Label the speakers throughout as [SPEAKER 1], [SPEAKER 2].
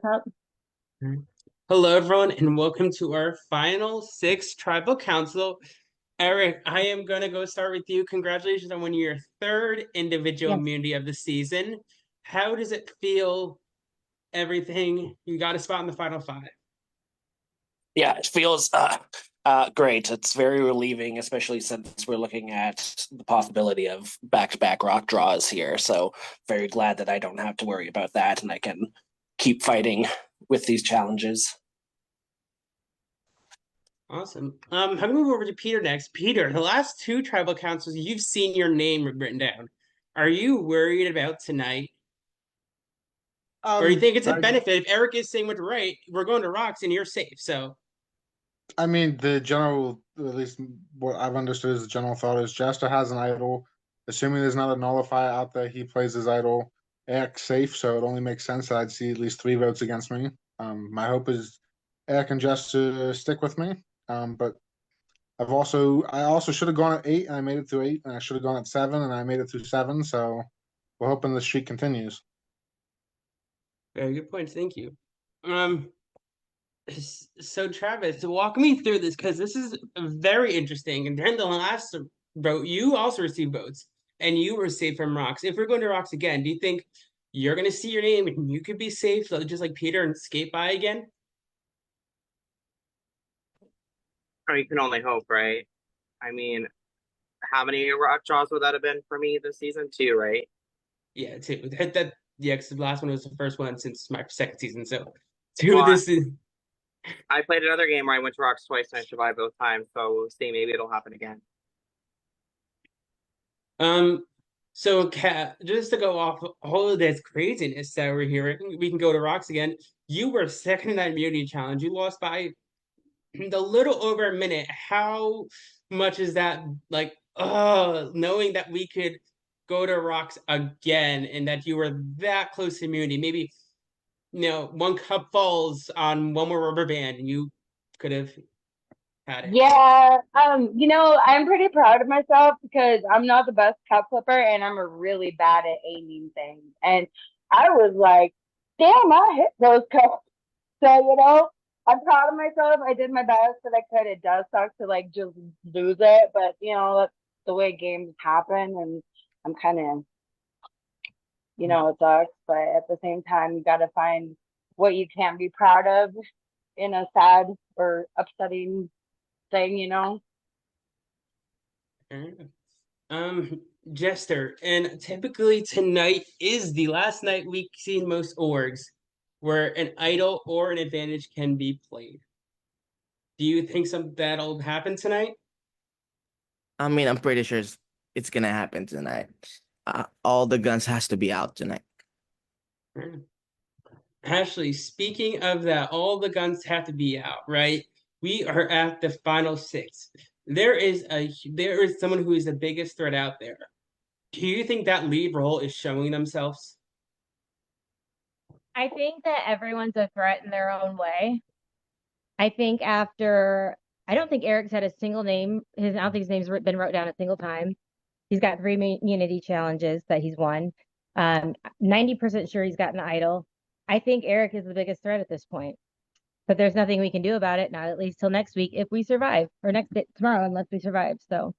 [SPEAKER 1] Up.
[SPEAKER 2] Hello, everyone, and welcome to our final six tribal council. Eric, I am going to go start with you. Congratulations on winning your third individual
[SPEAKER 1] Yes.
[SPEAKER 2] immunity of the season. How does it feel? Everything you got a spot in the final five.
[SPEAKER 3] Yeah, it feels great. It's very relieving, especially since we're looking at the possibility of back-to-back rock draws here. So very glad that I don't have to worry about that and I can keep fighting with these challenges.
[SPEAKER 2] Awesome. I'm gonna move over to Peter next. Peter, the last two tribal councils, you've seen your name written down. Are you worried about tonight? Or you think it's a
[SPEAKER 4] I
[SPEAKER 2] benefit if Eric is saying what's right, we're going to rocks and you're safe. So
[SPEAKER 4] I mean the general, at least what I've understood is the general thought is Jester has an idol. Assuming there's not a nullifier out there, he plays his idol. Eric's safe, so it only makes sense that I'd see at least three votes against me. My hope is Eric and Jester stick with me. But I also should have gone at 8 and I made it through 8, and I should have gone at 7 and I made it through 7. So we're hoping the streak continues.
[SPEAKER 2] very good points. Thank you. Um, so Travis, walk me through this because this is very interesting. And during the last vote, you also received votes, and you were safe from rocks. If we're going to rocks again, do you think you're going to see your name and you could be safe, so just like Peter, and skate by again?
[SPEAKER 5] I mean, you can only hope, right? I mean, how many rock draws would that have been for me this season? Two, right?
[SPEAKER 2] Yeah, two. Yeah, because the last one was the first one since my second season. So two.
[SPEAKER 5] Well,
[SPEAKER 2] This is
[SPEAKER 5] I played another game where I went to rocks twice and I survived both times. So we'll see. Maybe it'll happen again.
[SPEAKER 2] um. So, just to go off all of this craziness that we're hearing, we can go to rocks again. You were second in that immunity challenge. You lost by the little over a minute. How much is that like, oh, knowing that we could go to rocks again and that you were that close to immunity? Maybe, one cup falls on one more rubber band and you could have had it.
[SPEAKER 1] Yeah, I'm pretty proud of myself because I'm not the best cup flipper and I'm really bad at aiming things. And I was like, damn, I hit those cups. So, I'm proud of myself. I did my best that I could. It does suck to like just lose it, but that's the way games happen and I'm kind of, it sucks, but at the same time you gotta find what you can be proud of in a sad or upsetting thing.
[SPEAKER 2] Um, Jester, and typically tonight is the last night we see in most orgs where an idol or an advantage can be played. Do you think that'll happen tonight?
[SPEAKER 6] I mean, I'm pretty sure it's gonna happen tonight. All the guns has to be out tonight.
[SPEAKER 2] Ashley, speaking of that, all the guns have to be out, right? We are at the final six. There is someone who is the biggest threat out there. Do you think that lead role is showing themselves?
[SPEAKER 7] I think that everyone's a threat in their own way. I don't think Eric's had a single name. I don't think his name's been wrote down a single time. He's got three immunity challenges that he's won. 90% sure he's got an idol. I think Eric is the biggest threat at this point, but there's nothing we can do about it, not at least till next week if we survive, or next day, tomorrow, unless we survive. So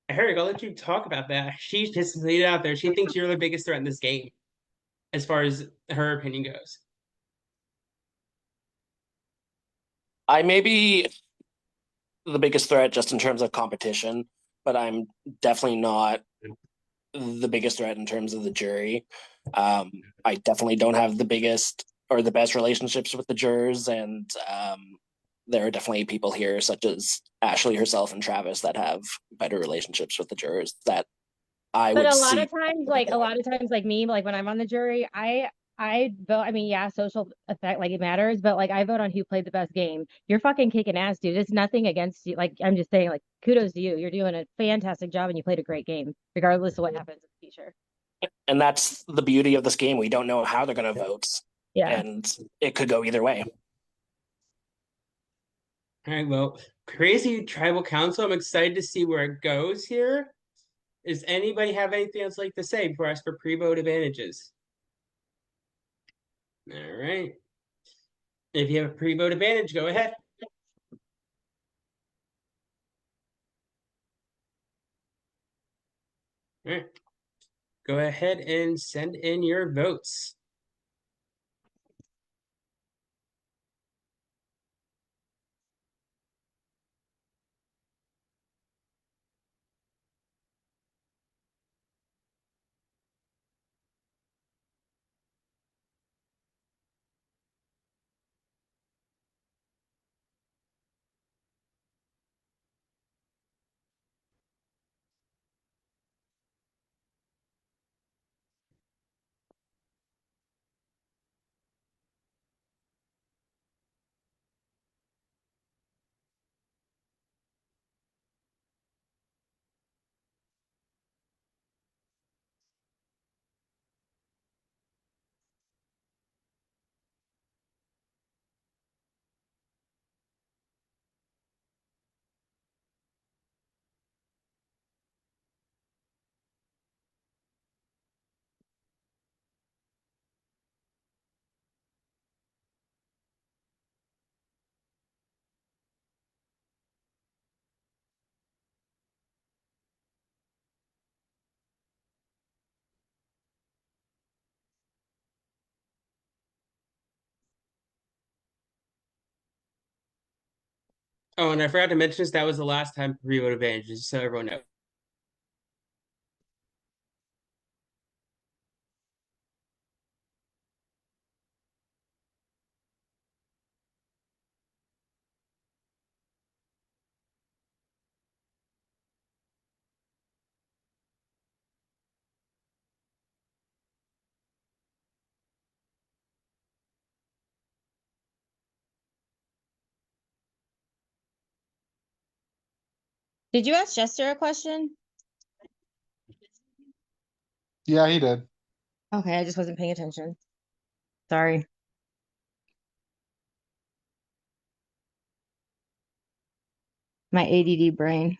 [SPEAKER 2] Eric, I'll let you talk about that. She just laid it out there. She thinks you're the biggest threat in this game, as far as her opinion goes.
[SPEAKER 3] I may be the biggest threat just in terms of competition, but I'm definitely not the biggest threat in terms of the jury. I definitely don't have the biggest or the best relationships with the jurors, and there are definitely people here, such as Ashley herself and Travis, that have better relationships with the jurors that I
[SPEAKER 7] But
[SPEAKER 3] would
[SPEAKER 7] a lot
[SPEAKER 3] see.
[SPEAKER 7] of times, like me, like when I'm on the jury, I vote. I mean, yeah, social effect, like it matters, but like I vote on who played the best game. You're fucking kicking ass, dude. It's nothing against you. Like I'm just saying, like kudos to you. You're doing a fantastic job, and you played a great game, regardless of what happens in the future.
[SPEAKER 3] And that's the beauty of this game. We don't know how they're going to vote,
[SPEAKER 7] Yeah.
[SPEAKER 3] and it could go either way.
[SPEAKER 2] All right, well, crazy tribal council. I'm excited to see where it goes here. Does anybody have anything else like to say before I ask for pre-vote advantages? All right. If you have a pre-vote advantage, go ahead. All right. Go ahead and send in your votes. Oh, and I forgot to mention this. That was the last time pre-vote advantages, so everyone knows.
[SPEAKER 7] Did you ask Jester a question?
[SPEAKER 4] Yeah, he did.
[SPEAKER 7] Okay, I just wasn't paying attention. Sorry. My ADD brain.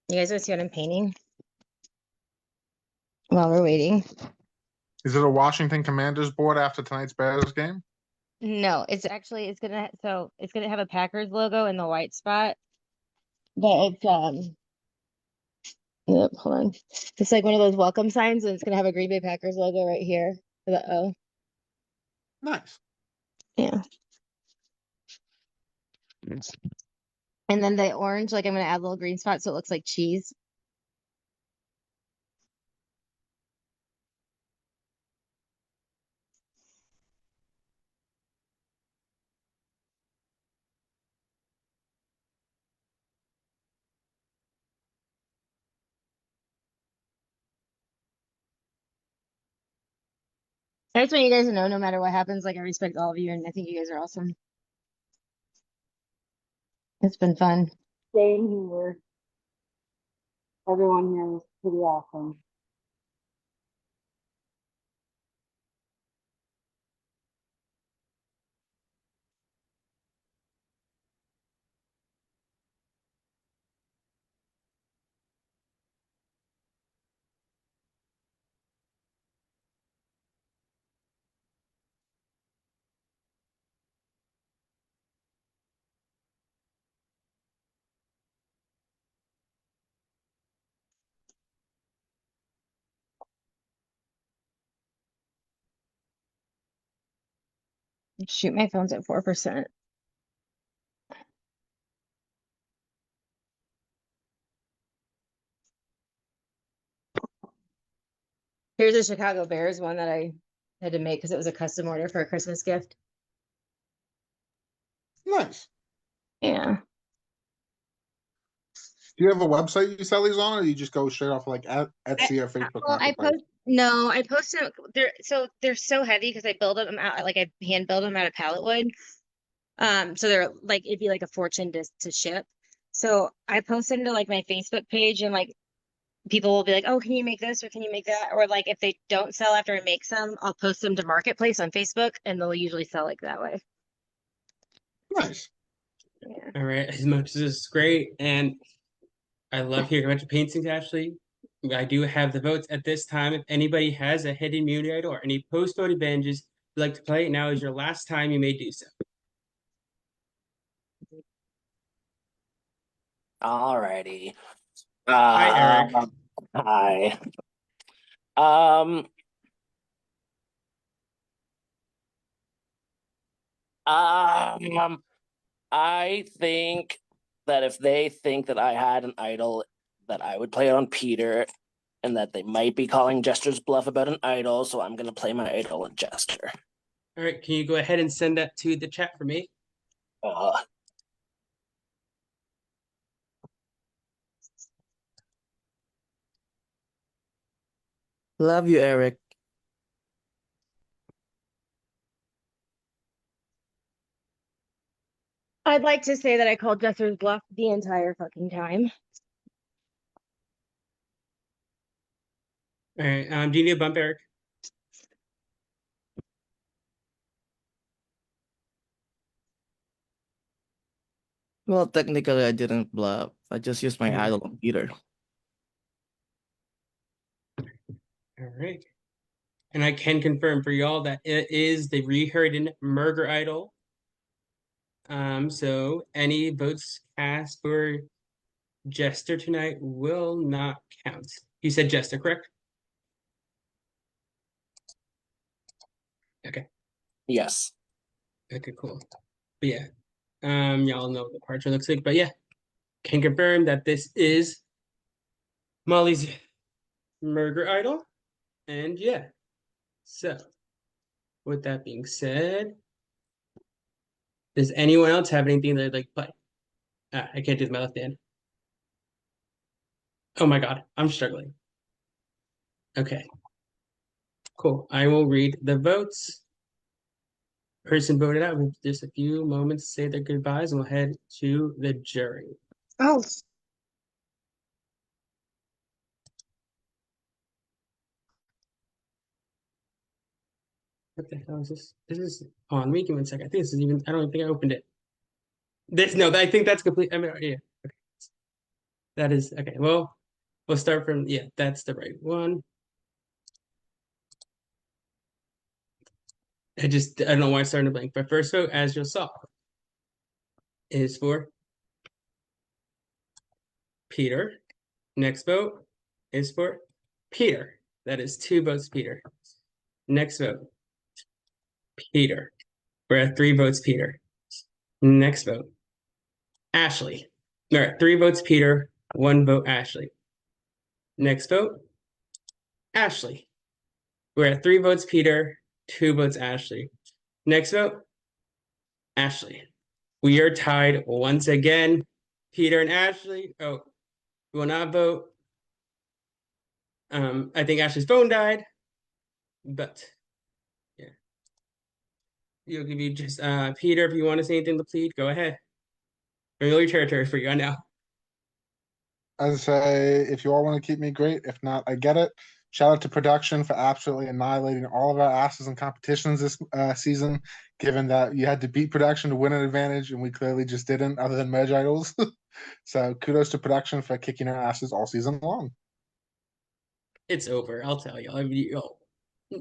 [SPEAKER 7] You guys want to see what I'm painting while we're waiting?
[SPEAKER 4] Is it a Washington Commanders board after tonight's Bears game?
[SPEAKER 7] No, it's actually it's gonna have a Packers logo in the white spot, but it's yep, hold on. It's like one of those welcome signs, and it's gonna have a Green Bay Packers logo right here for the O.
[SPEAKER 4] Nice.
[SPEAKER 7] Yeah. And then the orange, like I'm gonna add little green spots so it looks like cheese. I just want you guys to know, no matter what happens, like I respect all of you, and I think you guys are awesome. It's been fun.
[SPEAKER 1] Same here. Everyone here is pretty awesome.
[SPEAKER 7] Shoot, my phone's at 4%. Here's a Chicago Bears one that I had to make because it was a custom order for a Christmas gift.
[SPEAKER 4] Nice.
[SPEAKER 7] Yeah.
[SPEAKER 4] Do you have a website you sell these on, or you just go straight off like Etsy or Facebook
[SPEAKER 7] Well,
[SPEAKER 4] Marketplace?
[SPEAKER 7] I post them. They're so heavy because I build them out like I hand build them out of pallet wood. So they're like it'd be like a fortune to ship. So I post them to like my Facebook page and like people will be like, "Oh, can you make this or can you make that?" Or like if they don't sell after I make some, I'll post them to Marketplace on Facebook and they'll usually sell like that way.
[SPEAKER 4] Nice.
[SPEAKER 7] Yeah.
[SPEAKER 2] All right, as much as this is great, and I love hearing about your paintings, Ashley. I do have the votes at this time. If anybody has a hidden immunity idol or any post-vote advantages you'd like to play, now is your last time you may do so.
[SPEAKER 3] Alrighty.
[SPEAKER 2] Hi, Eric.
[SPEAKER 3] Hi. Um, I think that if they think that I had an idol, that I would play it on Peter, and that they might be calling Jester's bluff about an idol, so I'm gonna play my idol on Jester.
[SPEAKER 2] All right, can you go ahead and send that to the chat for me?
[SPEAKER 3] Uh,
[SPEAKER 6] Love you, Eric.
[SPEAKER 7] I'd like to say that I called Jester's bluff the entire fucking time.
[SPEAKER 2] All right, do you need a bump, Eric?
[SPEAKER 6] Well, technically, I didn't bluff. I just used my
[SPEAKER 2] Mhm.
[SPEAKER 6] idol on Peter.
[SPEAKER 2] All right. And I can confirm for y'all that it is the Reherden Murder Idol. So any votes cast for Jester tonight will not count. You said Jester, correct? Okay.
[SPEAKER 3] yes.
[SPEAKER 2] Okay, cool. But yeah. Y'all know what the parcher looks like, but yeah. Can confirm that this is Molly's murder idol. And yeah. So with that being said, does anyone else have anything they'd like to play? I can't do my left hand. Oh my god, I'm struggling. Okay. Cool. I will read the votes. Person voted out. With just a few moments to say their goodbyes, and we'll head to the jury.
[SPEAKER 7] Oh,
[SPEAKER 2] What the hell is this? This is on. Let me give me 1 second. I think this is even. I don't even think I opened it. This no. I think that's complete. I mean, yeah. Okay. That is okay. Well, we'll start from yeah. That's the right one. I don't know why I started blank. But first vote, as you saw, is for Peter. Next vote is for Peter. That is 2 votes, Peter. Next vote, Peter. We're at 3 votes, Peter. Next vote, Ashley. All right, 3 votes, Peter. 1 vote, Ashley. Next vote, Ashley. We're at 3 votes, Peter. 2 votes, Ashley. Next vote, Ashley. We are tied once again. Peter and Ashley. Oh, will not vote. I think Ashley's phone died, but yeah. You'll give you just Peter, if you want to say anything to plead, go ahead. Familiar territory for you now.
[SPEAKER 4] I say, if you all want to keep me, great. If not, I get it. Shout out to production for absolutely annihilating all of our asses in competitions this season, given that you had to beat production to win an advantage, and we clearly just didn't, other than merge idols. So kudos to production for kicking our asses all season long.
[SPEAKER 2] It's over. I'll tell you. I mean,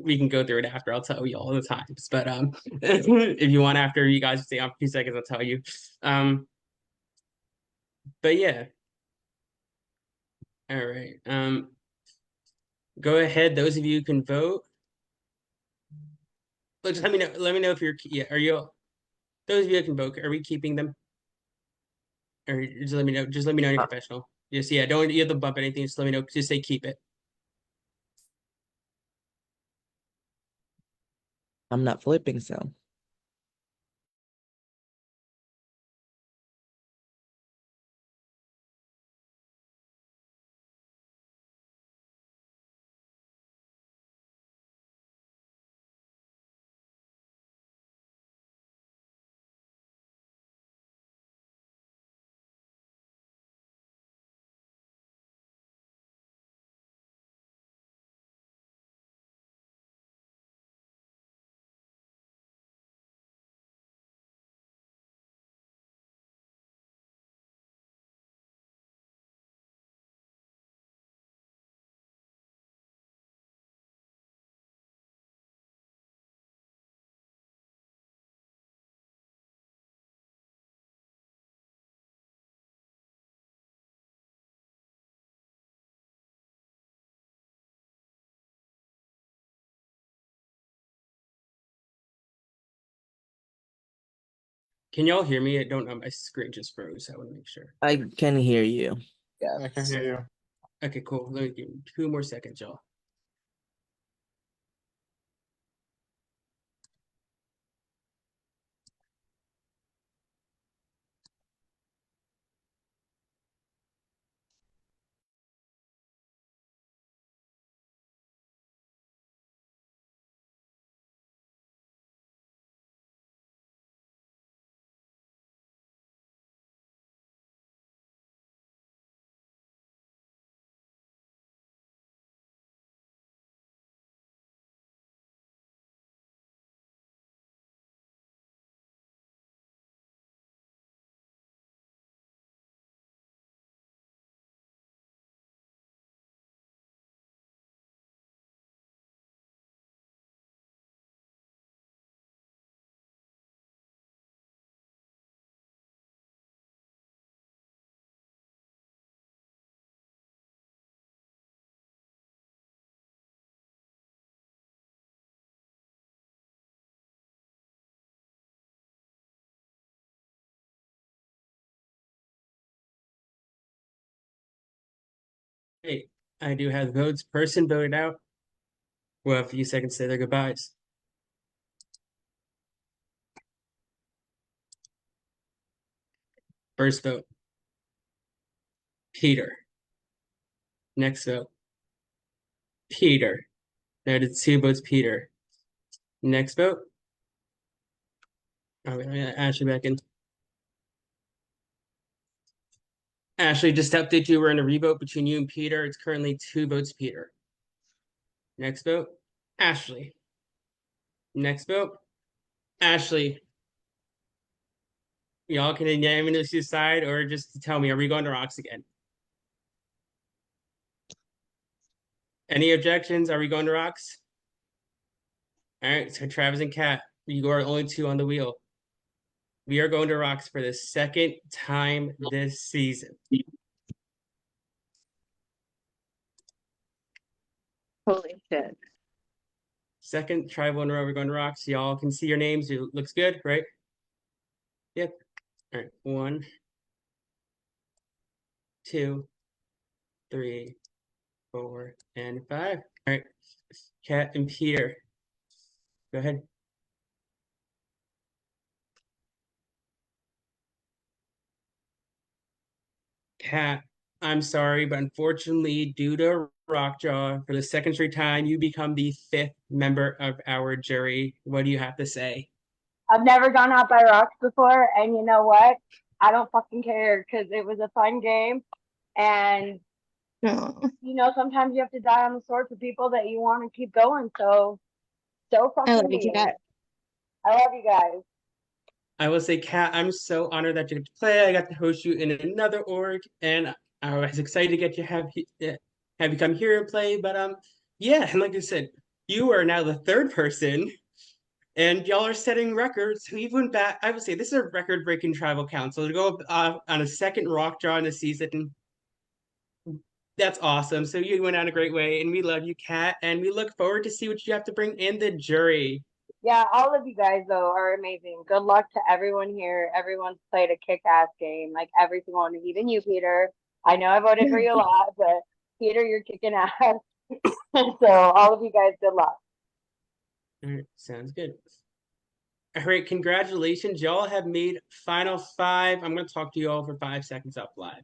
[SPEAKER 2] we can go through it after. I'll tell you all the times. But if you want after you guys stay on for a few seconds, I'll tell you. But yeah. All right. Go ahead. Those of you who can vote. Look, just let me know. Let me know if you're yeah. Are you those of you who can vote? Are we keeping them? Or just let me know. Just let me know you're professional. Just yeah. Don't you have to bump anything. Just let me know. Just say keep it.
[SPEAKER 6] I'm not flipping, so.
[SPEAKER 2] Can y'all hear me? I don't know. My screen just froze. I want to make sure.
[SPEAKER 6] I can hear you.
[SPEAKER 4] I can hear you.
[SPEAKER 2] Okay, cool. Let me give me 2 more seconds, y'all. Hey, I do have votes. Person voted out. We'll have a few seconds to say their goodbyes. First vote, Peter. Next vote, Peter. There did 2 votes, Peter. Next vote. Oh, wait, Ashley back in. Ashley, just to update you, we're in a revote between you and Peter. It's currently 2 votes, Peter. Next vote, Ashley. Next vote, Ashley. Y'all can unanimously decide or just tell me, are we going to rocks again? Any objections? Are we going to rocks? All right, so Travis and Kat, you are only 2 on the wheel. We are going to rocks for the second time this season.
[SPEAKER 1] Holy shit.
[SPEAKER 2] Second tribal in a row, we're going to rocks. Y'all can see your names. It looks good, right? Yep. All right, 1, 2, 3, 4, and 5. All right, Kat and Peter, go ahead. Kat, I'm sorry, but unfortunately, due to Rockjaw, for the second straight time, you become the 5th member of our jury. What do you have to say?
[SPEAKER 1] I've never gone out by rocks before, and you know what? I don't fucking care because it was a fun game, and you know sometimes you have to die on the sword for people that you want to keep going. So
[SPEAKER 8] I
[SPEAKER 1] fucking
[SPEAKER 8] love you,
[SPEAKER 1] be
[SPEAKER 8] Kat.
[SPEAKER 1] it. I love you guys.
[SPEAKER 2] I will say, Kat, I'm so honored that you get to play. I got to host you in another org, and I was excited to get you have you come here and play. But yeah, and like I said, you are now the 3rd person, and y'all are setting records. We went back. I would say this is a record-breaking tribal council to go on a second rock draw in the season. That's awesome. So you went out a great way, and we love you, Kat, and we look forward to see what you have to bring in the jury.
[SPEAKER 1] Yeah, all of you guys though are amazing. Good luck to everyone here. Everyone's played a kick-ass game, like every single one, even you, Peter. I know I voted for you a lot, but Peter, you're kicking ass. So all of you guys, good luck.
[SPEAKER 2] All right, sounds good. All right, congratulations. Y'all have made final five. I'm going to talk to you all for 5 seconds up live.